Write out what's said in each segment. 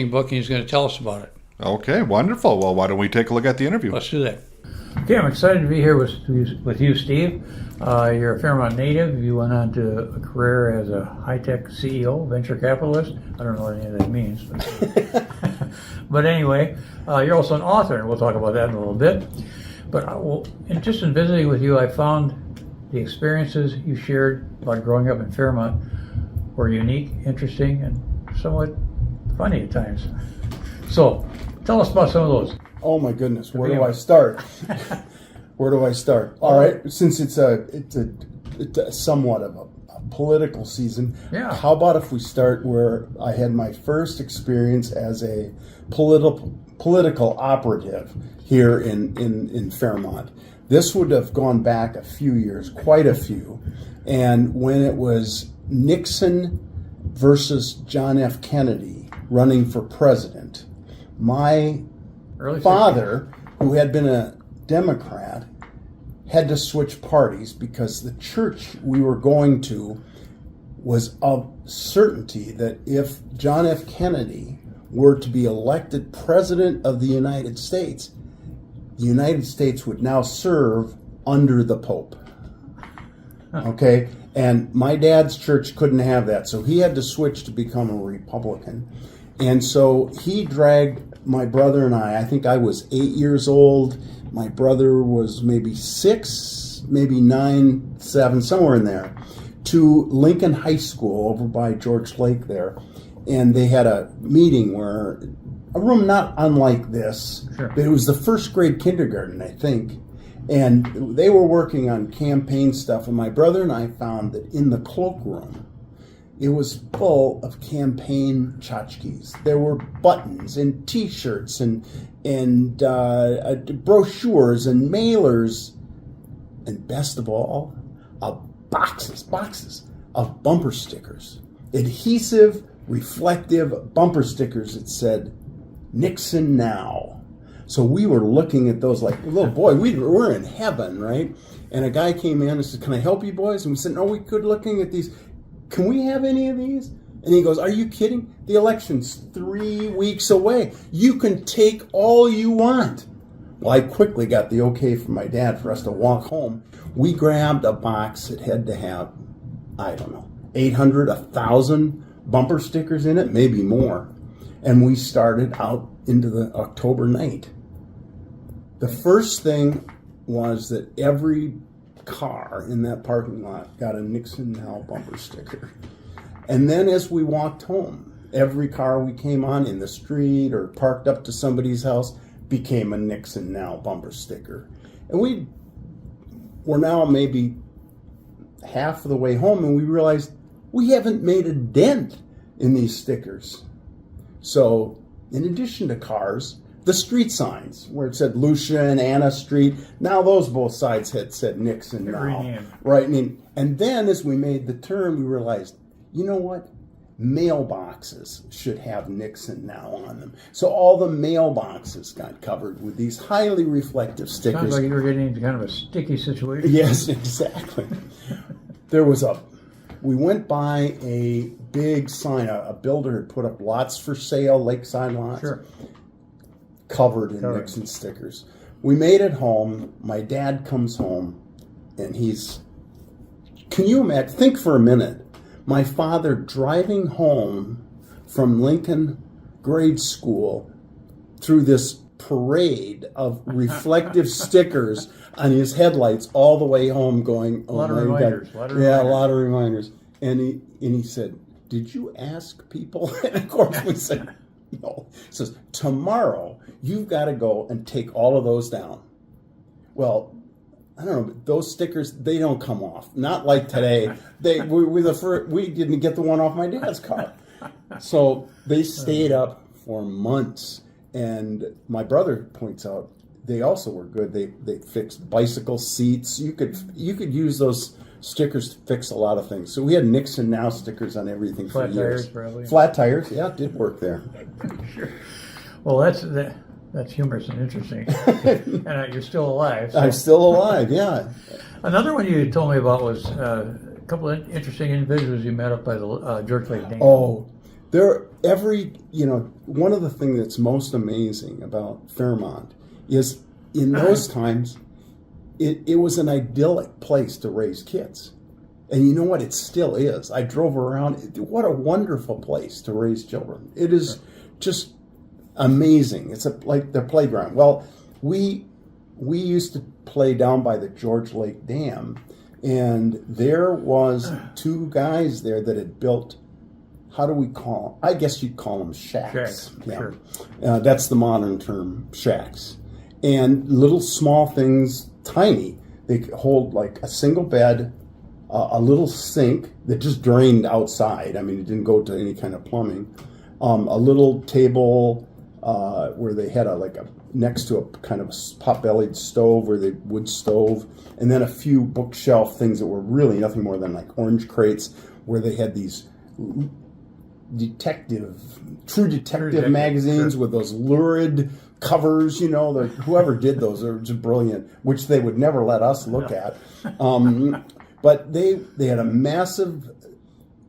book, and he's going to tell us about it. Okay, wonderful. Well, why don't we take a look at the interview? Let's do that. Okay, I'm excited to be here with you, Steve. You're a Fairmont native. You went on to a career as a high-tech CEO, venture capitalist. I don't know what any of that means. But anyway, you're also an author, and we'll talk about that in a little bit. But just in visiting with you, I found the experiences you shared about growing up in Fairmont were unique, interesting, and somewhat funny at times. So, tell us about some of those. Oh my goodness, where do I start? Where do I start? All right, since it's a somewhat of a political season, yeah. How about if we start where I had my first experience as a political operative here in Fairmont. This would have gone back a few years, quite a few, and when it was Nixon versus John F. Kennedy running for president, my father, who had been a Democrat, had to switch parties because the church we were going to was of certainty that if John F. Kennedy were to be elected president of the United States would now serve under the Pope. Okay? And my dad's church couldn't have that, so he had to switch to become a Republican. And so he dragged my brother and I think I was 8 years old. My brother was maybe 6, maybe 9, 7, somewhere in there, to Lincoln High School over by George Lake there. And they had a meeting where, a room not unlike this, sure. But it was the first grade kindergarten, I think. And they were working on campaign stuff. And my brother and I found that in the cloakroom, it was full of campaign tchotchkes. There were buttons and T-shirts and brochures and mailers, and best of all, boxes of bumper stickers, adhesive, reflective bumper stickers that said "Nixon now." So we were looking at those like, little boy, we're in heaven, right? And a guy came in and said, "Can I help you boys?" And we said, "No, we could looking at these. Can we have any of these?" And he goes, "Are you kidding? The election's 3 weeks away. You can take all you want." Well, I quickly got the okay from my dad for us to walk home. We grabbed a box that had to have, I don't know, 800, 1,000 bumper stickers in it, maybe more. And we started out into the October night. The first thing was that every car in that parking lot got a Nixon Now bumper sticker. And then as we walked home, every car we came on in the street or parked up to somebody's house became a Nixon Now bumper sticker. And we were now maybe half of the way home, and we realized we haven't made a dent in these stickers. So in addition to cars, the street signs where it said Lucia and Anna Street, now those both sides had said Nixon Now. Right. And then as we made the turn, we realized, you know what? Mailboxes should have Nixon Now on them. So all the mailboxes got covered with these highly reflective stickers. Sounds like you were getting into kind of a sticky situation. Yes, exactly. We went by a big sign. A builder had put up lots for sale, lakeside lots. Sure. Covered in Nixon stickers. We made it home. My dad comes home, and can you imagine? Think for a minute. My father driving home from Lincoln grade school through this parade of reflective stickers on his headlights all the way home going, oh my God. A lot of reminders. And he said, "Did you ask people?" And of course we said, no. He says, "Tomorrow you've got to go and take all of those down." Well, I don't know, but those stickers, they don't come off. Not like today. We didn't get the one off my dad's car. So they stayed up for months. And my brother points out they also were good. They fixed bicycle seats. You could use those stickers to fix a lot of things. So we had Nixon Now stickers on everything for years. Flat tires, probably. Flat tires, yeah, it did work there. Sure. Well, that's humorous and interesting. And you're still alive. So. I'm still alive, yeah. Another one you told me about was a couple of interesting individuals you met up by the George Lake Dam. Oh, One of the things that's most amazing about Fairmont is in those times, it was an idyllic place to raise kids. And you know what? It still is. I drove around. What a wonderful place to raise children. It is just amazing. It's like their playground. Well, we used to play down by the George Lake Dam, and there was two guys there that had built, how do we call, I guess you'd call them shacks. Sure. That's the modern term, shacks. And little small things, tiny. They could hold like a single bed, a little sink that just drained outside. I mean, it didn't go to any kind of plumbing. A little table where they had next to a kind of a pot-bellied stove, wood stove, and then a few bookshelf things that were really nothing more than like orange crates, where they had these true detective magazines with those lurid covers. Whoever did those are just brilliant, which they would never let us look at. But they had a massive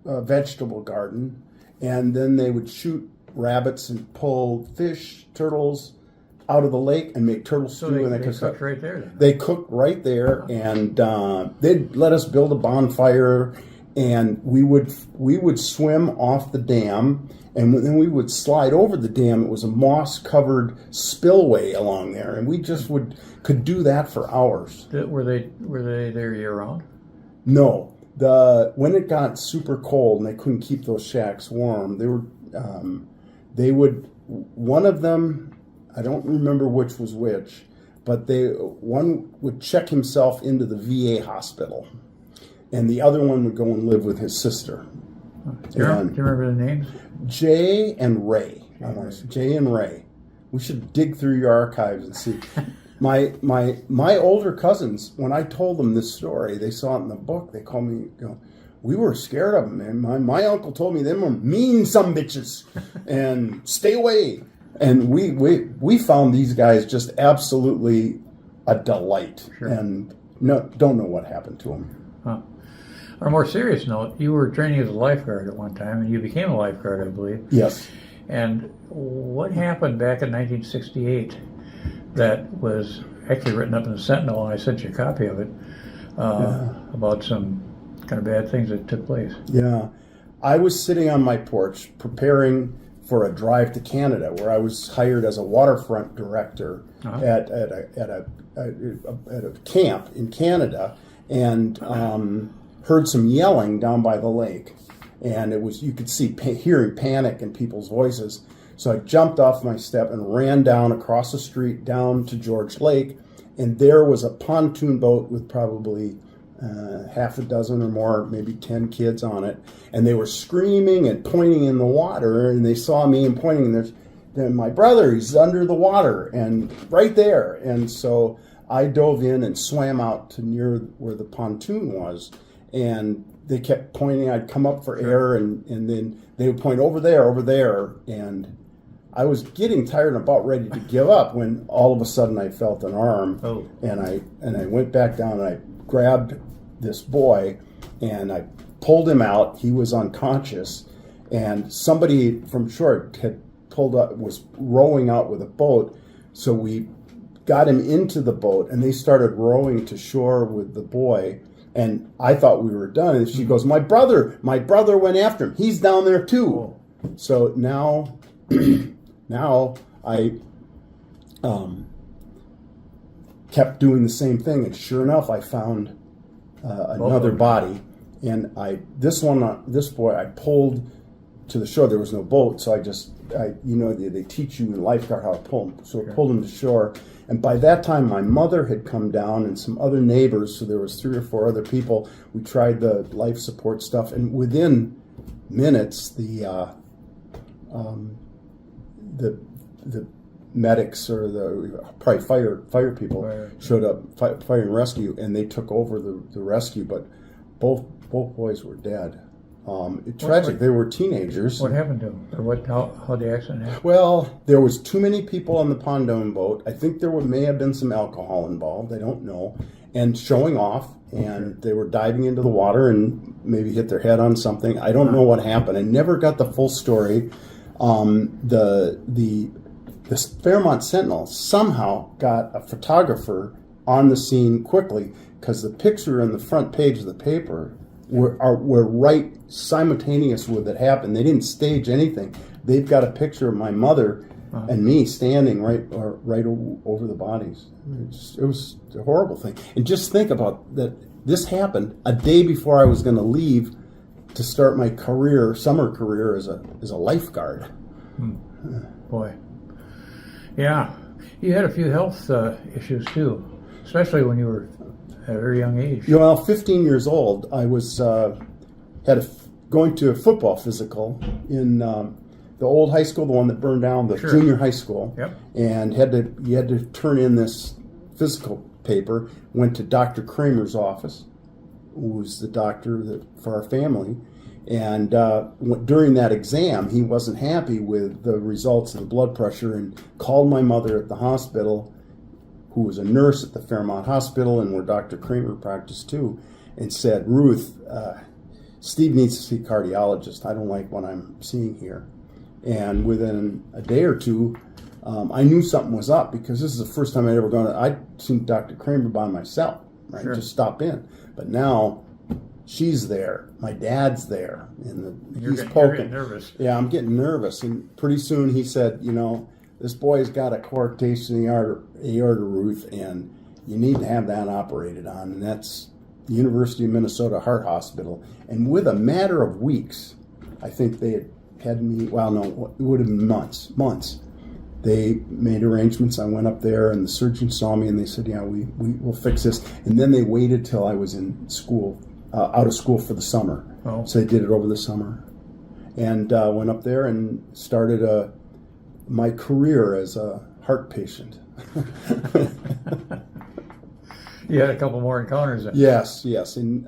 vegetable garden, and then they would shoot rabbits and pull fish, turtles out of the lake and make turtle stew. So and they cooked right there then. They cooked right there, and they'd let us build a bonfire, and we would swim off the dam, and then we would slide over the dam. It was a moss-covered spillway along there, and we just could do that for hours. Were they there year round? No. When it got super cold and they couldn't keep those shacks warm, they would, one of them, I don't remember which was which, but one would check himself into the VA hospital, and the other one would go and live with his sister. Do you remember the names? Jay and Ray. Jay and Ray. We should dig through your archives and see. My older cousins, when I told them this story, they saw it in the book. They called me, we were scared of them, man. My uncle told me they were mean some bitches, and stay away. And we found these guys just absolutely a delight, and don't know what happened to them. Huh. On a more serious note, you were training as a lifeguard at one time, and you became a lifeguard, I believe. Yes. And what happened back in 1968 that was actually written up in the Sentinel, and I sent you a copy of it, about some kind of bad things that took place? Yeah. I was sitting on my porch preparing for a drive to Canada, where I was hired as a waterfront director at a camp in Canada, and heard some yelling down by the lake, and you could see hearing panic in people's voices. So I jumped off my step and ran down across the street down to George Lake, and there was a pontoon boat with probably half a dozen or more, maybe 10 kids on it, and they were screaming and pointing in the water, and they saw me and pointing, and there's my brother, he's under the water, and right there. And so I dove in and swam out to near where the pontoon was, and they kept pointing. I'd come up for air, and then they would point over there, and I was getting tired and about ready to give up when all of a sudden I felt an arm, and I went back down and I grabbed this boy and I pulled him out. He was unconscious, and somebody from shore had pulled up, was rowing out with a boat, so we got him into the boat, and they started rowing to shore with the boy. And I thought we were done, and she goes, my brother went after him. He's down there too. So now I kept doing the same thing, and sure enough, I found another body, and this boy I pulled to the shore. There was no boat, so they teach you in lifeguard how to pull him. So I pulled him to shore, and by that time my mother had come down and some other neighbors. So there was 3 or 4 other people. We tried the life support stuff, and within minutes the medics, or probably fire people, showed up, fire and rescue, and they took over the rescue. But both boys were dead. Tragic. They were teenagers. What happened to them? Or how the accident happened? Well, there was too many people on the pontoon boat. I think there may have been some alcohol involved. I don't know. and showing off. And they were diving into the water and maybe hit their head on something. I don't know what happened. I never got the full story. The Fairmont Sentinel somehow got a photographer on the scene quickly, because the picture on the front page of the paper were right simultaneous with it happened. They didn't stage anything. They've got a picture of my mother and me standing right over the bodies. It was a horrible thing. And just think about that. This happened a day before I was going to leave to start my summer career as a lifeguard. Boy. Yeah. You had a few health issues too, especially when you were at a very young age. Well, 15 years old, I was going to a football physical in the old high school, the one that burned down, the junior high school. Yep. And you had to turn in this physical paper. Went to Dr. Kramer's office, who was the doctor for our family. And during that exam, he wasn't happy with the results of the blood pressure and called my mother at the hospital, who was a nurse at the Fairmont Hospital and where Dr. Kramer practiced too, and said, "Ruth, Steve needs to see a cardiologist. I don't like what I'm seeing here." And within a day or two, I knew something was up, because this is the first time I'd ever gone. I'd seen Dr. Kramer by myself, right? Sure. Just stop in. But now she's there. My dad's there. And he's poking. You're getting nervous. Yeah, I'm getting nervous. And pretty soon he said, this boy's got a coarctation in the aorta, Ruth, and you need to have that operated on. And that's the University of Minnesota Heart Hospital. And with a matter of weeks, I think they had me, well, no, it would have been months. They made arrangements. I went up there, and the surgeon saw me, and they said, "Yeah, we'll fix this." And then they waited till I was in school, out of school for the summer. Oh. So they did it over the summer, and went up there and started my career as a heart patient. You had a couple more encounters then. Yes, and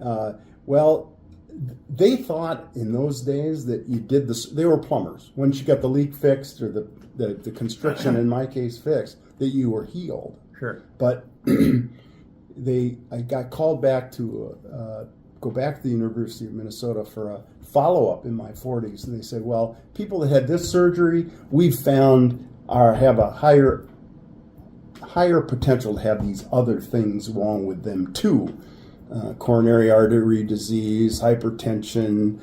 they thought in those days that you did this. They were plumbers. Once you got the leak fixed, or the constriction in my case fixed, that you were healed. Sure. But I got called back to go back to the University of Minnesota for a follow-up in my 40s, and they said, "Well, people that had this surgery, we've found have a higher potential to have these other things wrong with them too. Coronary artery disease, hypertension,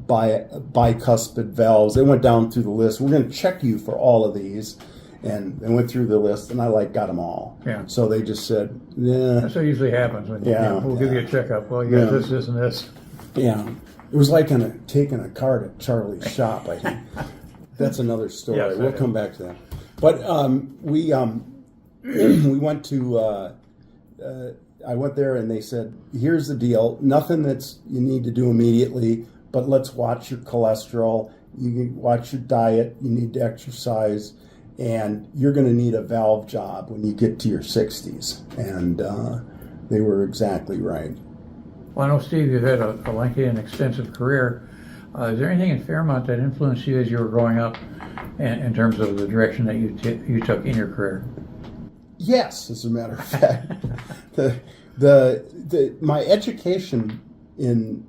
bicuspid valves." They went down through the list. "We're going to check you for all of these." And they went through the list, and I got them all. Yeah. So they just said, "Yeah." That's what usually happens when we'll give you a checkup. Well, you got this, and this. Yeah. It was like taking a card at Charlie's shop, I think. That's another story. Yes, we'll come back to that. But we went to... I went there, and they said, "Here's the deal. Nothing you need to do immediately, but let's watch your cholesterol. You can watch your diet. You need to exercise, and you're going to need a valve job when you get to your 60s." And they were exactly right. Well, I know, Steve, you've had a lengthy and extensive career. Is there anything in Fairmont that influenced you as you were growing up in terms of the direction that you took in your career? Yes, as a matter of fact. My education in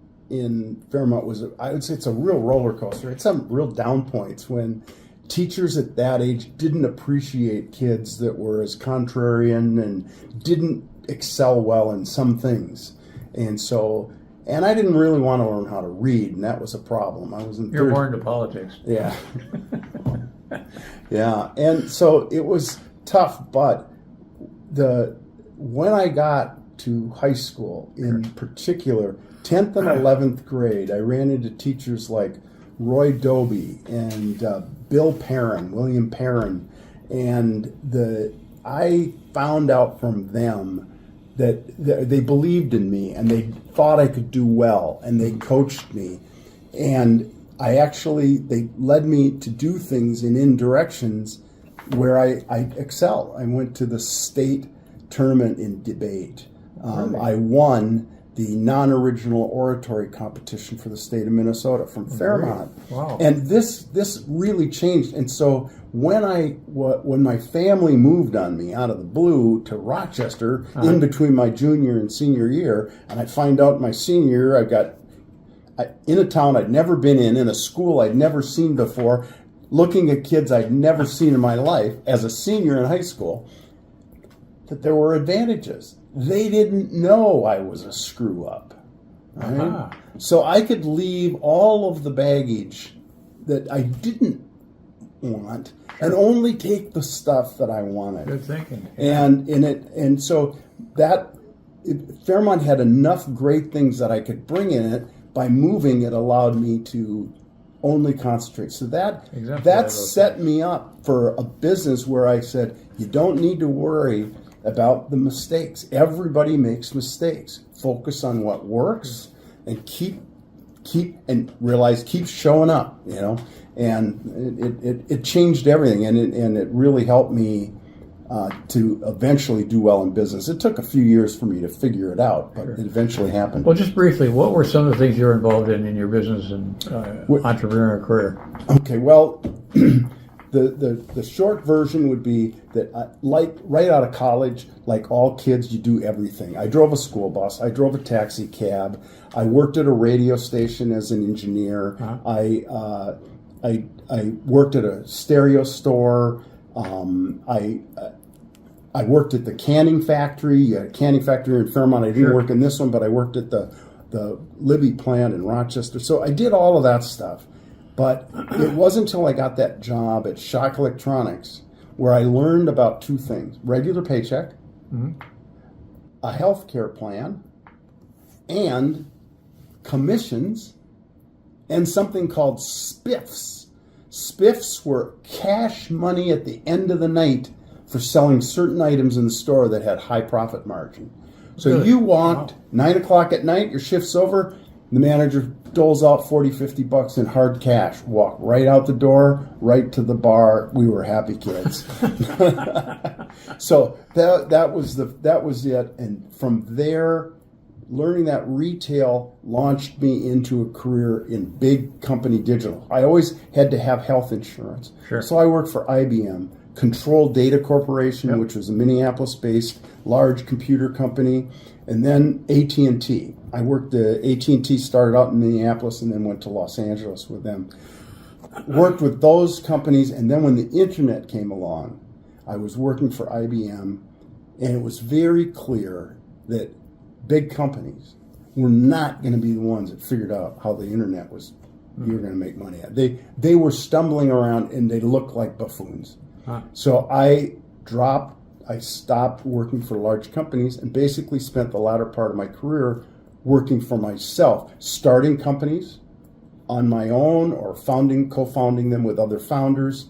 Fairmont was, I would say, it's a real roller coaster. It's some real down points when teachers at that age didn't appreciate kids that were as contrarian and didn't excel well in some things. And I didn't really want to learn how to read, and that was a problem. I was in You're more into politics. Yeah. Yeah. And so it was tough, but when I got to high school, in particular, 10th and 11th grade, I ran into teachers like Roy Doby and William Perrin, and I found out from them that they believed in me, and they thought I could do well, and they coached me, and they led me to do things in directions where I excel. I went to the state tournament in debate. I won the non-original oratory competition for the state of Minnesota from Fairmont. Wow. And this really changed. And so when my family moved on me out of the blue to Rochester in between my junior and senior year, and I find out my senior year in a town I'd never been in a school I'd never seen before, looking at kids I'd never seen in my life as a senior in high school, that there were advantages. They didn't know I was a screw up. Right? So I could leave all of the baggage that I didn't want and only take the stuff that I wanted. Good thinking. And so Fairmont had enough great things that I could bring in it. By moving, it allowed me to only concentrate. So that set me up for a business where I said, you don't need to worry about the mistakes. Everybody makes mistakes. Focus on what works and keep showing up, and it changed everything, and it really helped me to eventually do well in business. It took a few years for me to figure it out, but it eventually happened. Well, just briefly, what were some of the things you were involved in your business and entrepreneurial career? Okay, well, the short version would be that, like right out of college, like all kids, you do everything. I drove a school bus. I drove a taxi cab. I worked at a radio station as an engineer. I worked at a stereo store. I worked at the canning factory. Canning factory in Fairmont. I didn't work in this one, but I worked at the Libby plant in Rochester. So I did all of that stuff. But it wasn't until I got that job at Shock Electronics where I learned about two things: regular paycheck, a health care plan, and commissions, and something called spiffs. Spiffs were cash money at the end of the night for selling certain items in the store that had high profit margin. So really? You walked 9 o'clock at night, your shift's over, the manager doles out $40-50 in hard cash. Walk right out the door, right to the bar. We were happy kids. So that was it. And from there, learning that retail launched me into a career in big company digital. I always had to have health insurance. Sure. So I worked for IBM, Control Data Corporation, which was a Minneapolis-based large computer company, and then AT&T. I worked at AT&T, started out in Minneapolis and then went to Los Angeles with them. Worked with those companies, and then when the internet came along, I was working for IBM, and it was very clear that big companies were not going to be the ones that figured out how the internet was you were going to make money at. They were stumbling around and they looked like buffoons. So I stopped working for large companies and basically spent the latter part of my career working for myself, starting companies on my own or co-founding them with other founders.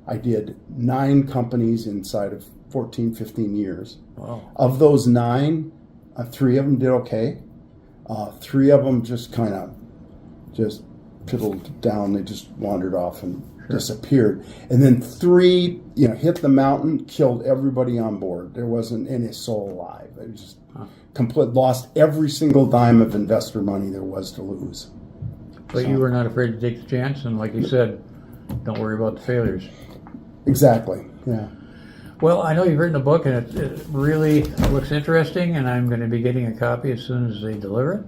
I did 9 companies inside of 14, 15 years. Wow. Of those 9, 3 of them did okay. 3 of them just kind of just piddled down. They just wandered off and disappeared. And then 3, hit the mountain, killed everybody on board. There wasn't any soul alive. It just lost every single dime of investor money there was to lose. But you were not afraid to take the chance, and like you said, don't worry about the failures. Exactly. Yeah. Well, I know you've written a book, and it really looks interesting, and I'm going to be getting a copy as soon as they deliver it.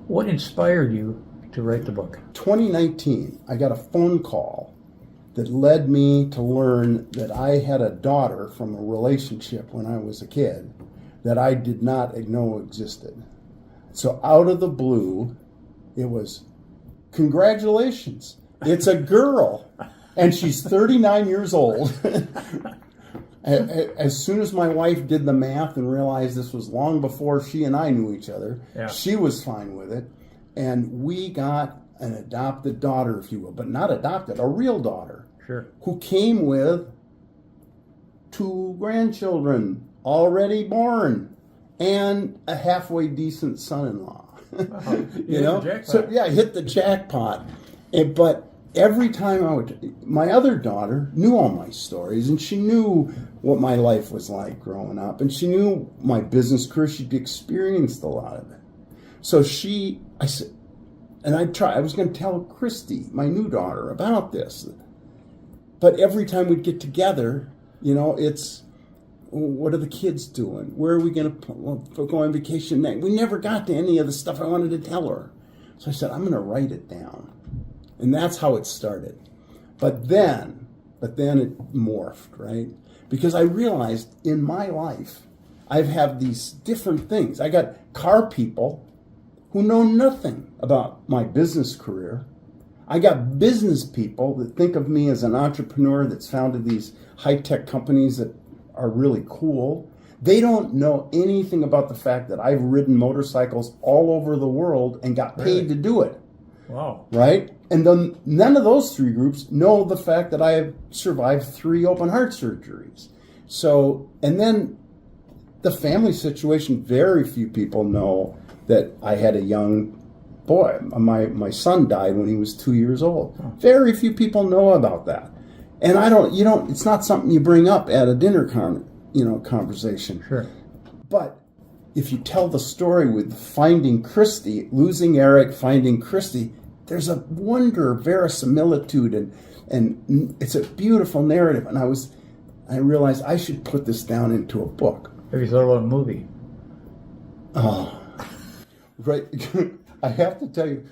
What inspired you to write the book? 2019, I got a phone call that led me to learn that I had a daughter from a relationship when I was a kid that I did not know existed. So out of the blue, it was, congratulations, it's a girl, and she's 39 years old. As soon as my wife did the math and realized this was long before she and I knew each other, she was fine with it. And we got an adopted daughter, if you will, but not adopted, a real daughter, who came with 2 grandchildren already born and a halfway decent son-in-law. So I hit the jackpot. But every time my other daughter knew all my stories, and she knew what my life was like growing up, and she knew my business career. She'd experienced a lot of it. So I was going to tell Christy, my new daughter, about this. But every time we'd get together, it's, what are the kids doing? Where are we going to go on vacation next? We never got to any of the stuff I wanted to tell her. So I said, I'm going to write it down. And that's how it started. But then it morphed, right? Because I realized in my life, I've had these different things. I got car people who know nothing about my business career. I got business people that think of me as an entrepreneur that's founded these high-tech companies that are really cool. They don't know anything about the fact that I've ridden motorcycles all over the world and got paid to do it. Wow. Right? And then none of those three groups know the fact that I have survived 3 open heart surgeries. So, and then the family situation, very few people know that I had a young boy. My son died when he was 2 years old. Very few people know about that. And it's not something you bring up at a dinner conversation. Sure. But if you tell the story with finding Christy, losing Eric, finding Christy, there's a wonder, verisimilitude, and it's a beautiful narrative. And I realized I should put this down into a book. Have you thought about a movie? Oh, right. I have to tell you,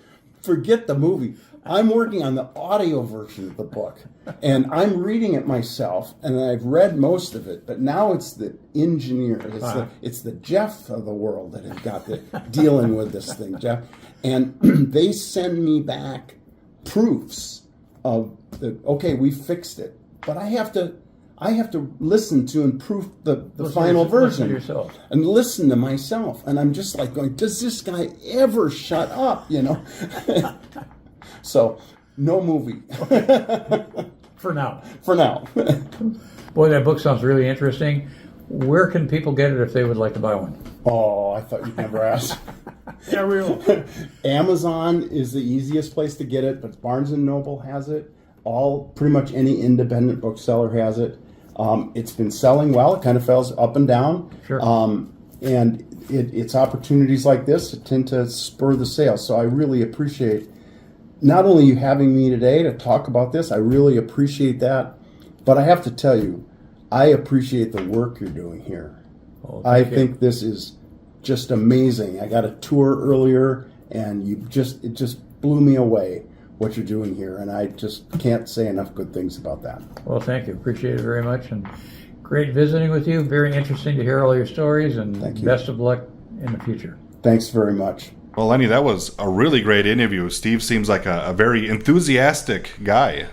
forget the movie. I'm working on the audio version of the book, and I'm reading it myself, and I've read most of it, but now it's the engineer. It's the Jeff of the world that has got dealing with this thing, Jeff. And they send me back proofs of okay, we fixed it. But I have to listen to and proof the final version and listen to myself. And I'm just like going, does this guy ever shut up, So, no movie. For now. For now. Boy, that book sounds really interesting. Where can people get it if they would like to buy one? Oh, I thought you'd never ask. Yeah, real. Amazon is the easiest place to get it, but Barnes & Noble has it. Pretty much any independent bookseller has it. It's been selling well. It kind of falls up and down. Sure. And it's opportunities like this that tend to spur the sale. So I really appreciate not only you having me today to talk about this, I really appreciate that. But I have to tell you, I appreciate the work you're doing here. Oh, I think this is just amazing. I got a tour earlier, and it just blew me away what you're doing here, and I just can't say enough good things about that. Well, thank you. Appreciate it very much, and great visiting with you. Very interesting to hear all your stories, and Thank you. Best of luck in the future. Thanks very much. Well, Lenny, that was a really great interview. Steve seems like a very enthusiastic guy.